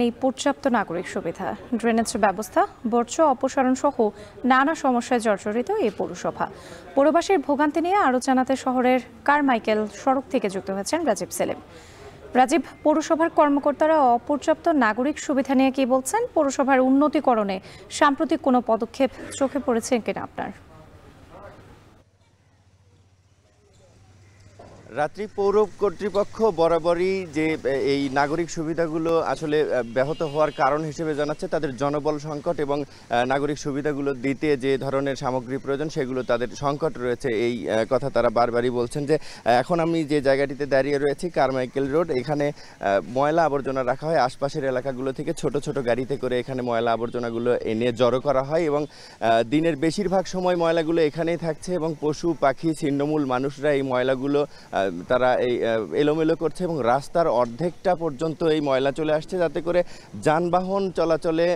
নেই পর্যাপ্ত নাগরিক সুবিধা, ড্রেনেজ ব্যবস্থা, বর্জ্য অপসারণ সহ নানা সমস্যায় জর্জরিত এই পৌরসভা। পৌরবাসীর ভোগান্তি নিয়ে আরও জানাতে শহরের কারমাইকেল সড়ক থেকে যুক্ত হয়েছেন রাজীব সেলিম। রাজীব, পৌরসভার কর্মকর্তারা অপর্যাপ্ত নাগরিক সুবিধা নিয়ে কি বলছেন? পৌরসভার উন্নতিকরণে সাম্প্রতিক কোনো পদক্ষেপ চোখে পড়েছে কিনা আপনার? রাত্রি পৌর কর্তৃপক্ষ বরাবরই যে এই নাগরিক সুবিধাগুলো আসলে ব্যাহত হওয়ার কারণ হিসেবে জানাচ্ছে তাদের জনবল সংকট এবং নাগরিক সুবিধাগুলো দিতে যে ধরনের সামগ্রী প্রয়োজন সেগুলো তাদের সংকট রয়েছে। এই কথা তারা বারবারই বলছেন যে এখন আমি যে জায়গাটিতে দাঁড়িয়ে রয়েছি কারমাইকেল রোড, এখানে ময়লা আবর্জনা রাখা হয়। আশপাশের এলাকাগুলো থেকে ছোট ছোট গাড়িতে করে এখানে ময়লা আবর্জনাগুলো এনে জড়ো করা হয় এবং দিনের বেশিরভাগ সময় ময়লাগুলো এখানেই থাকছে এবং পশু পাখি ছিন্নমূল মানুষরা এই ময়লাগুলো তারা এই এলোমেলো করছে এবং রাস্তার অর্ধেকটা পর্যন্ত এই ময়লা চলে আসছে, যাতে করে যানবাহন চলাচলে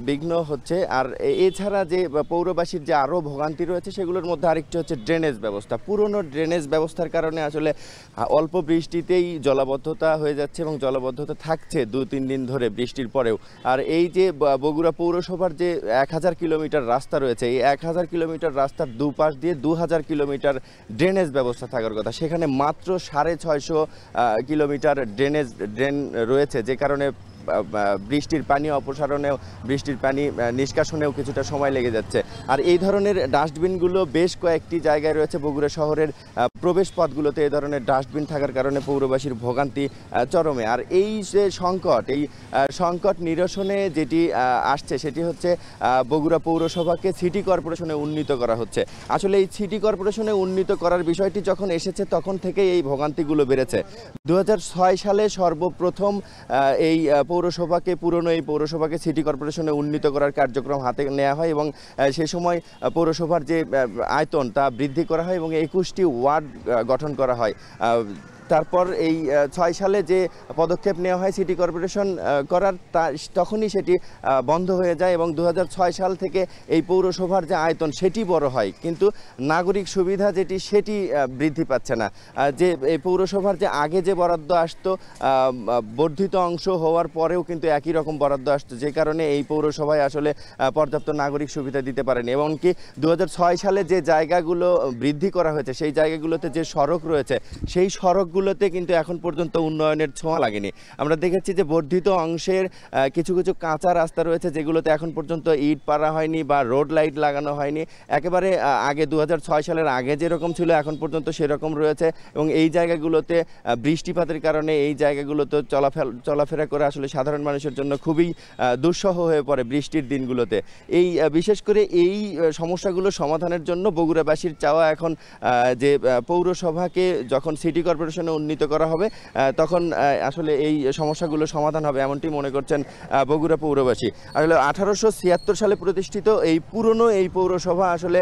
বিঘ্ন হচ্ছে। আর এছাড়া যে পৌরবাসীর যে আরও ভোগান্তি রয়েছে সেগুলোর মধ্যে আরেকটি হচ্ছে ড্রেনেজ ব্যবস্থা। পুরনো ড্রেনেজ ব্যবস্থার কারণে আসলে অল্প বৃষ্টিতেই জলাবদ্ধতা হয়ে যাচ্ছে এবং জলাবদ্ধতা থাকছে 2-3 দিন ধরে বৃষ্টির পরেও। আর এই যে বগুড়া পৌরসভার যে 1000 কিলোমিটার রাস্তা রয়েছে, এই 1000 কিলোমিটার রাস্তার দুপাশ দিয়ে 2000 কিলোমিটার ড্রেনেজ ব্যবস্থা থাকার কথা, সেখানে মাত্র 650 কিলোমিটার ড্রেন রয়েছে, যে কারণে বৃষ্টির পানি অপসারণেও বৃষ্টির পানি নিষ্কাশনেও কিছুটা সময় লেগে যাচ্ছে। আর এই ধরনের ডাস্টবিনগুলো বেশ কয়েকটি জায়গায় রয়েছে বগুড়া শহরের প্রবেশ পথগুলোতে। এই ধরনের ডাস্টবিন থাকার কারণে পৌরবাসীর ভোগান্তি চরমে। আর এই যে সংকট, এই সংকট নিরসনে যেটি আসছে সেটি হচ্ছে বগুড়া পৌরসভাকে সিটি কর্পোরেশনে উন্নীত করা হচ্ছে। আসলে এই সিটি কর্পোরেশনে উন্নীত করার বিষয়টি যখন এসেছে তখন থেকেই এই ভোগান্তিগুলো বেড়েছে। 2006 সালে সর্বপ্রথম এই পুরনো এই পৌরসভাকে সিটি কর্পোরেশনে উন্নীত করার কার্যক্রম হাতে নেওয়া হয় এবং সে সময় পৌরসভার যে আয়তন তা বৃদ্ধি করা হয় এবং 21টি ওয়ার্ড গঠন করা হয়। তারপর এই 6 সালে যে পদক্ষেপ নেওয়া হয় সিটি কর্পোরেশন করার, তখনই সেটি বন্ধ হয়ে যায় এবং 2006 সাল থেকে এই পৌরসভার যে আয়তন সেটি বড় হয়, কিন্তু নাগরিক সুবিধা যেটি সেটি বৃদ্ধি পাচ্ছে না। যে এই পৌরসভার যে আগে যে বরাদ্দ আসতো, বর্ধিত অংশ হওয়ার পরেও কিন্তু একই রকম বরাদ্দ আসতো, যে কারণে এই পৌরসভায় আসলে পর্যাপ্ত নাগরিক সুবিধা দিতে পারেনি। এমনকি 2006 সালে যে জায়গাগুলো বৃদ্ধি করা হয়েছে সেই জায়গাগুলোতে যে সড়ক রয়েছে সেই সড়কগুলোতে কিন্তু এখন পর্যন্ত উন্নয়নের ছোঁয়া লাগেনি। আমরা দেখেছি যে বর্ধিত অংশের কিছু কিছু কাঁচা রাস্তা রয়েছে যেগুলোতে এখন পর্যন্ত ইট পাড়া হয়নি বা রোড লাইট লাগানো হয়নি। একেবারে আগে 2006 সালের আগে যেরকম ছিল এখন পর্যন্ত সেরকম রয়েছে এবং এই জায়গাগুলোতে বৃষ্টিপাতের কারণে এই জায়গাগুলোতে চলাফেরা করে আসলে সাধারণ মানুষের জন্য খুবই দুঃসহ হয়ে পড়ে বৃষ্টির দিনগুলোতে। এই বিশেষ করে এই সমস্যাগুলো সমাধানের জন্য বগুড়াবাসীর চাওয়া এখন যে পৌরসভাকে যখন সিটি কর্পোরেশনে উন্নীত করা হবে তখন আসলে এই সমস্যাগুলো সমাধান হবে, এমনটি মনে করছেন বগুড়া পৌরবাসী। আসলে 1876 সালে প্রতিষ্ঠিত এই পুরনো এই পৌরসভা আসলে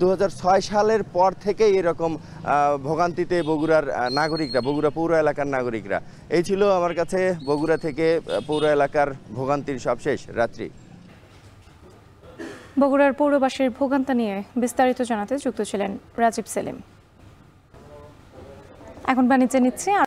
2006 সালের পর থেকে এরকম ভোগান্তিতে বগুড়ার নাগরিকরা, বগুড়া পৌর এলাকার নাগরিকরা। এই ছিল আমার কাছে বগুড়া থেকে পৌর এলাকার ভোগান্তির সবশেষ রাত্রি। বগুড়ার পৌরবাসীর ভোগান্তি নিয়ে বিস্তারিত জানাতে যুক্ত ছিলেন রাজীব সেলিম। এখন বাণিজ্যে নিচ্ছে।